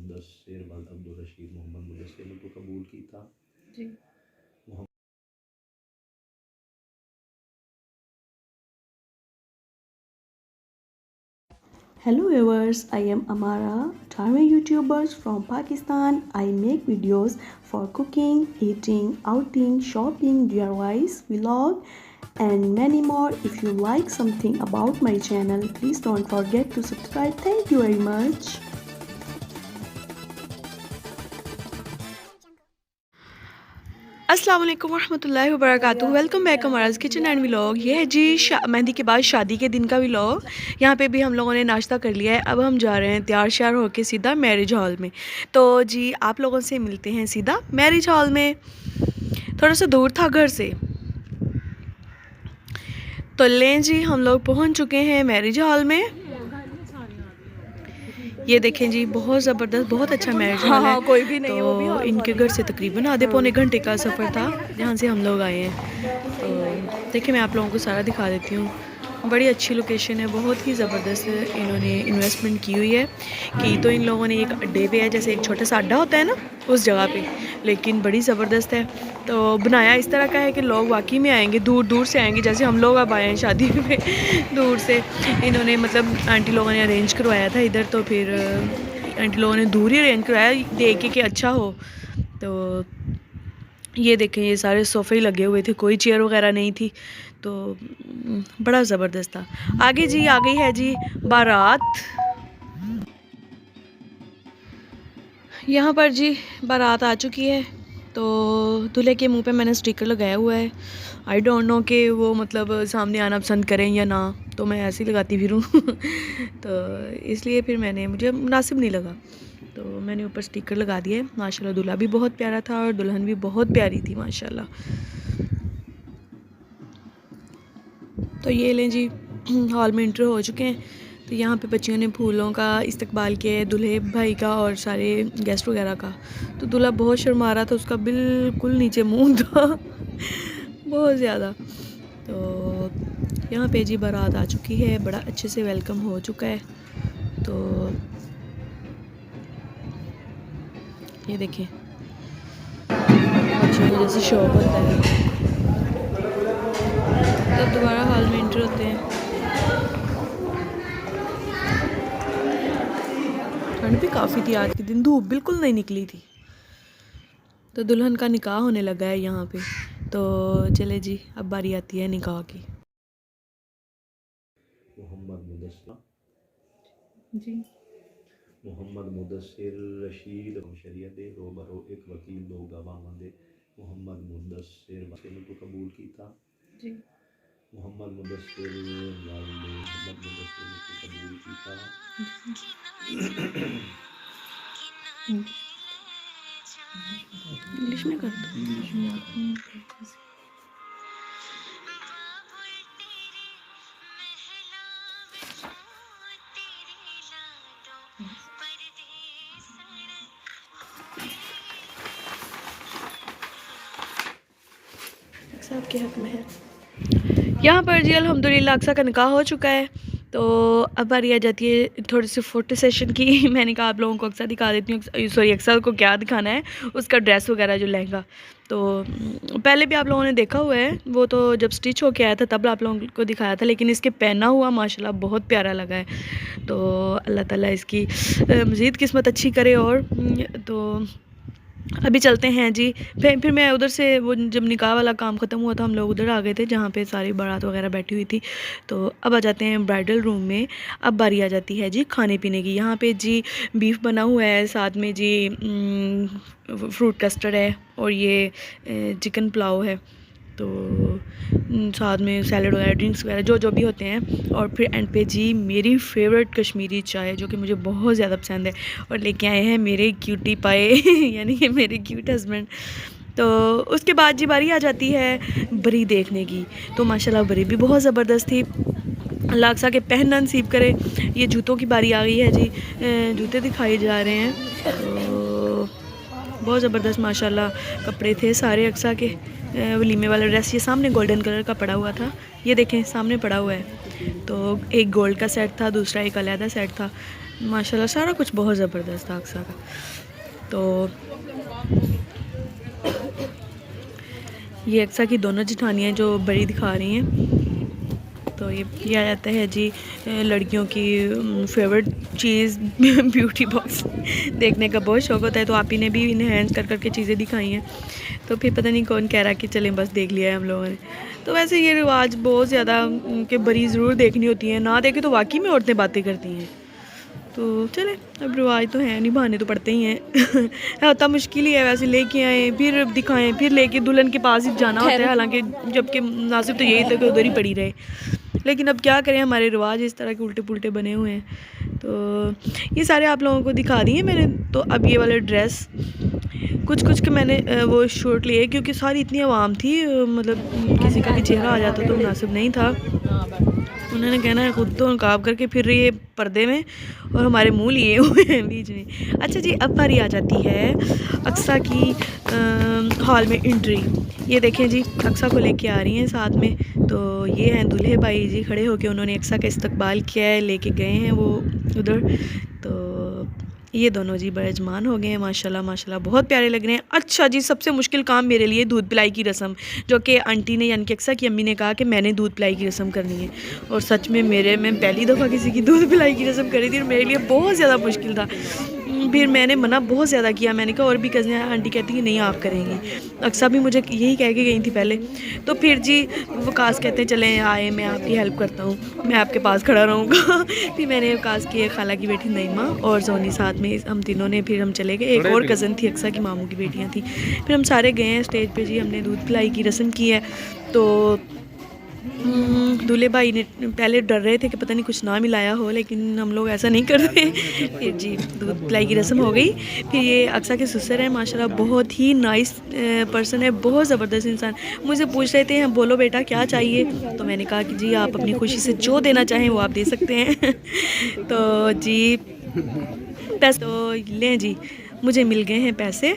मुदस्सिर वल अब्दुल रशीद मोहम्मद मुदस्सिर ने तो कबूल की था जी। Hello viewers, I am Amara, charming YouTubers from Pakistan. I make videos for cooking, eating, outing, shopping, DIYs, vlog and many more. If you like something about my channel, please don't forget to subscribe. Thank you very much. अस्सलाम वालेकुम रहमतुल्लाहि व बरकातुहू। Welcome back Amra's kitchen and vlog. ये है जी मेहंदी के बाद शादी के दिन का व्लॉग। यहाँ पे भी हम लोगों ने नाश्ता कर लिया है। अब हम जा रहे हैं तैयार श्यार होके सीधा मैरिज हॉल में। तो जी आप लोगों से मिलते हैं सीधा मैरिज हॉल में। थोड़ा सा दूर था घर से। तो लें जी हम लोग पहुँच चुके हैं मैरिज हॉल में। ये देखें जी बहुत ज़बरदस्त बहुत अच्छा मैरिज हॉल है। कोई भी नहीं तो है, इनके घर से तकरीबन आधे पौने घंटे का सफ़र था जहाँ से हम लोग आए हैं। तो देखिए मैं आप लोगों को सारा दिखा देती हूँ। बड़ी अच्छी लोकेशन है, बहुत ही ज़बरदस्त इन्होंने इन्वेस्टमेंट की हुई है कि तो इन लोगों ने एक अड्डे पे है, जैसे एक छोटा सा अड्डा होता है ना उस जगह पे, लेकिन बड़ी ज़बरदस्त है। तो बनाया इस तरह का है कि लोग वाकई में आएंगे, दूर दूर से आएंगे, जैसे हम लोग अब आए हैं शादी में दूर से। इन्होंने मतलब आंटी लोगों ने अरेंज करवाया था इधर, तो फिर आंटी लोगों ने दूर ही अरेंज करवाया देख के अच्छा हो। तो ये देखें ये सारे सोफ़े लगे हुए थे, कोई चेयर वगैरह नहीं थी, तो बड़ा ज़बरदस्त था। आगे जी आ गई है जी बारात। यहाँ पर जी बारात आ चुकी है। तो दूल्हे के मुंह पे मैंने स्टिकर लगाया हुआ है। आई डोंट नो कि वो मतलब सामने आना पसंद करें या ना, तो मैं ऐसे ही लगाती फिरूँ तो इसलिए फिर मुझे मुनासिब नहीं लगा, तो मैंने ऊपर स्टिकर लगा दिए। माशाल्लाह दूल्हा भी बहुत प्यारा था और दुल्हन भी बहुत प्यारी थी माशाल्लाह। तो ये लें जी हॉल में इंटर हो चुके हैं। तो यहाँ पे बच्चियों ने फूलों का इस्तकबाल किया है, दूल्हे भाई का और सारे गेस्ट वगैरह का। तो दूल्हा बहुत शर्मा रहा था, उसका बिल्कुल नीचे मुंह था बहुत ज़्यादा। तो यहाँ पे जी बारात आ चुकी है, बड़ा अच्छे से वेलकम हो चुका है। तो ये देखिए बच्चियों को जैसे शौक होता है, तब दोबारा हॉल में इंटर होते हैं। ठंड भी काफ़ी थी आज के दिन, धूप बिल्कुल नहीं निकली थी। तो दुल्हन का निकाह होने लगा है यहाँ पे। तो चले जी अब बारी आती है निकाह की। मोहम्मद मुदस्सिर जी मोहम्मद मुदस्सिर रशीद शरीयत दे रो बरो एक वकील दो गवाह दे मोहम्मद मुदस्सिर ने तो कबूल की था जी। मोहम्मद मुदस्सिर मोहम्मद मुदस्सिर ने तो कबूल की था। इंग्लिश में कर दो। सब के हक में है। यहाँ पर जी अल्हम्दुलिल्लाह अक्सा का निकाह हो चुका है। तो अब बारी आ जाती है थोड़ी सी फ़ोटो सेशन की मैंने कहा आप लोगों को अक्सा दिखा देती हूँ, सॉरी अक्सा को क्या दिखाना है, उसका ड्रेस वगैरह जो लहंगा। तो पहले भी आप लोगों ने देखा हुआ है, वो तो जब स्टिच होके आया था तब आप लोगों को दिखाया था, लेकिन इसके पहना हुआ माशाल्लाह बहुत प्यारा लगा है। तो अल्लाह ताला इसकी मज़ीद किस्मत अच्छी करे। और तो अभी चलते हैं जी। फिर मैं उधर से वो जब निकाह वाला काम ख़त्म हुआ था हम लोग उधर आ गए थे जहाँ पे सारी बारात वगैरह बैठी हुई थी। तो अब आ जाते हैं ब्राइडल रूम में। अब बारी आ जाती है जी खाने पीने की। यहाँ पे जी बीफ बना हुआ है, साथ में जी फ्रूट कस्टर्ड है और ये चिकन पुलाव है। तो साथ में सैलड वगैरह ड्रिंक्स वगैरह जो भी होते हैं। और फिर एंड पे जी मेरी फेवरेट कश्मीरी चाय जो कि मुझे बहुत ज़्यादा पसंद है, और लेके आए हैं मेरे क्यूटी पाए यानी कि मेरे क्यूट हस्बैंड। तो उसके बाद जी बारी आ जाती है बरी देखने की। तो माशाल्लाह बरी भी बहुत ज़बरदस्त थी, अल्लाह अक्सा के पहनना नसीब करे। ये जूतों की बारी आ गई है जी, जूते दिखाए जा रहे हैं। तो बहुत ज़बरदस्त माशाल्लाह कपड़े थे सारे अक्सा के। वलीमे वाला ड्रेस ये सामने गोल्डन कलर का पड़ा हुआ था, ये देखें सामने पड़ा हुआ है। तो एक गोल्ड का सेट था, दूसरा एक अलहदा सेट था। माशाल्लाह सारा कुछ बहुत ज़बरदस्त था अक्सा का। तो ये अक्सा की दोनों जिठानियाँ जो बड़ी दिखा रही हैं। तो ये किया जाता है जी लड़कियों की फेवरेट चीज़ ब्यूटी बॉक्स देखने का बहुत शौक़ होता है। तो आप ही ने भी इन्हेंस कर करके चीज़ें दिखाई हैं, तो फिर पता नहीं कौन कह रहा कि चलें बस देख लिया है हम लोगों ने। तो वैसे ये रिवाज बहुत ज़्यादा के बड़ी ज़रूर देखनी होती है, ना देखे तो वाकई में औरतें बातें करती हैं। तो चले अब रिवाज तो है, निभाने तो पड़ते ही हैं। होता मुश्किल ही है वैसे, लेके आए फिर दिखाएं फिर लेके दुल्हन के पास ही जाना होता है, हालांकि जबकि मुनासिब तो यही था कि उधर ही पड़ी रहे, लेकिन अब क्या करें हमारे रिवाज इस तरह के उल्टे पुल्टे बने हुए हैं। तो ये सारे आप लोगों को दिखा दिए मैंने। तो अब ये वाले ड्रेस कुछ कुछ के मैंने वो शूट लिए क्योंकि सारी इतनी आवाम थी, मतलब किसी का भी चेहरा आ जाता तो मुनासिब नहीं था। उन्होंने कहना है खुद तो नकाब करके फिर रही है पर्दे में और हमारे मुंह लिए हुए हैं बीच में। अच्छा जी, अब बारी आ जाती है अक्सा की हॉल में एंट्री। ये देखें जी, अक्सा को लेके आ रही हैं साथ में। तो ये हैं दूल्हे भाई जी खड़े होके, उन्होंने अक्सा का इस्तकबाल किया है, लेके गए हैं वो उधर। तो ये दोनों जी बरजमान हो गए हैं माशाल्लाह माशाल्लाह, बहुत प्यारे लग रहे हैं। अच्छा जी, सबसे मुश्किल काम मेरे लिए दूध पिलाई की रस्म, जो कि आंटी ने यानी कि अक्सा की अम्मी ने कहा कि मैंने दूध पिलाई की रस्म करनी है। और सच में मैं पहली दफ़ा किसी की दूध पिलाई की रस्म करी थी और मेरे लिए बहुत ज़्यादा मुश्किल था। फिर मैंने मना बहुत ज़्यादा किया, मैंने कहा और भी कज़न आंटी कहती कि नहीं आप करेंगी। अक्सा भी मुझे यही कह के गई थी पहले। तो फिर जी वकास कहते हैं चलें आए, मैं आपकी हेल्प करता हूँ, मैं आपके पास खड़ा रहूँगा। फिर मैंने वकास की खाला की बेटी नईमा और सोनी साथ में, हम तीनों ने, फिर हम चले गए। एक और कज़न थी अक्सा की मामू की बेटियाँ थी। फिर हम सारे गए हैं स्टेज पे जी, हमने दूध पिलाई की रस्म की है। तो दूल्हे भाई ने पहले डर रहे थे कि पता नहीं कुछ ना मिलाया हो, लेकिन हम लोग ऐसा नहीं करते। फिर जी दूध पिलाई की रस्म हो गई। फिर ये अक्सा के ससुर हैं माशाल्लाह, बहुत ही नाइस पर्सन है, बहुत ज़बरदस्त इंसान। मुझे पूछ रहे थे बोलो बेटा क्या चाहिए, तो मैंने कहा कि जी आप अपनी खुशी से जो देना चाहें वो आप दे सकते हैं। तो जी पैसे तो लें जी, मुझे मिल गए हैं पैसे।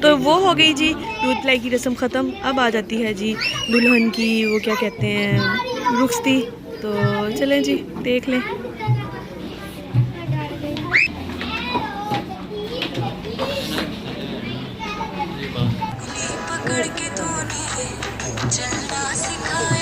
तो वो हो गई जी दूध पिलाई की रस्म ख़त्म। अब आ जाती है जी दुल्हन की वो क्या कहते हैं रुखसती। तो चलें जी देख लें। पकड़ के तूने चलना सिखाया।